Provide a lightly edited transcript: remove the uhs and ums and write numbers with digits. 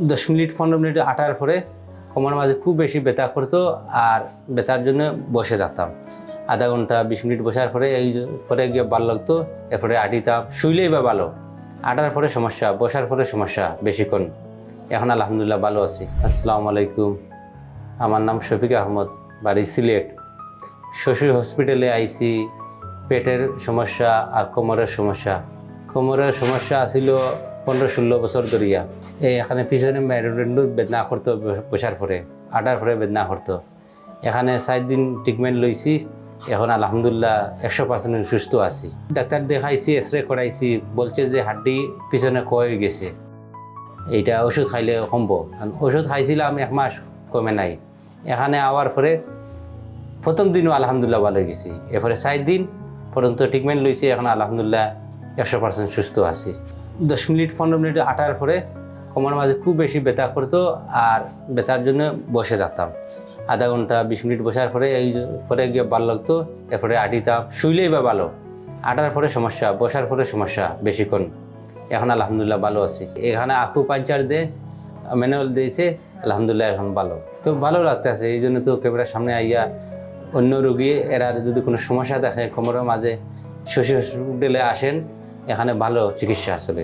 10 minute 15 minute হাঁটার পরে কোমরের মাঝে খুব বেশি ব্যথা করতো আর ব্যথার জন্য বসে থাকতাম। আধা ঘন্টা 20 মিনিট বসার পরে পরে গিয়ে ভালো লাগতো। এরপরে আটিতাম, শুইলেই বা ভালো, হাঁটার পরে সমস্যা, বসার পরে সমস্যা বেশিক্ষণ। এখন আলহামদুলিল্লাহ ভালো আছি। আসসালামু আলাইকুম, আমার নাম শফিক আহমদ, বাড়ি সিলেট। শ্বশুর হসপিটালে আইছি পেটের সমস্যা আর কোমরের সমস্যা। কোমরের সমস্যা ছিল 15-16 বছর ধরিয়া। এখানে পিছনে মেরুদণ্ডের বেদনা করতো, বসার পরে হাঁটার পরে বেদনা করতো। এখানে 4 দিন ট্রিটমেন্ট লইছি, এখন আলহামদুলিল্লাহ 100% সুস্থ আছি। ডাক্তার দেখাইছি, এক্সরে করাইছি, বলছে যে হাড্ডি পিছনে ক্ষয় গেছে, এইটা ওষুধ খাইলে কমবো। ওষুধ খাইছিলাম 1 মাস, কমে নাই। এখানে আওয়ার পরে প্রথম দিনও আলহামদুলিল্লাহ ভালো হয়ে গেছি। এরপরে 4 দিন পর্যন্ত ট্রিটমেন্ট লইছি, এখন আলহামদুলিল্লাহ 100% সুস্থ আছি। 10 মিনিট 15 মিনিট হাঁটার পরে কোমরের মাঝে খুব বেশি ব্যথা করতো আর ব্যথার জন্য বসে থাকতাম। আধা ঘন্টা 20 মিনিট বসার পরে পরে গিয়ে ভালো লাগতো। এরপরে আটিতাম, শুইলেই বা ভালো, হাঁটার পরে সমস্যা, বসার পরে সমস্যা বেশিক্ষণ। এখন আলহামদুলিল্লাহ ভালো আছি। এখানে আকুপাঞ্চার দিয়ে ম্যানুয়াল দিয়েছে, আলহামদুলিল্লাহ এখন ভালো। তো ভালো লাগতেছে, এই জন্য তো ক্যামেরার সামনে আইয়া অন্য রোগী এরা যদি কোনো সমস্যা দেখে কোমরের মাঝে শ্বশুর হসপিটালে আসেন, এখানে ভালো চিকিৎসা আসলে।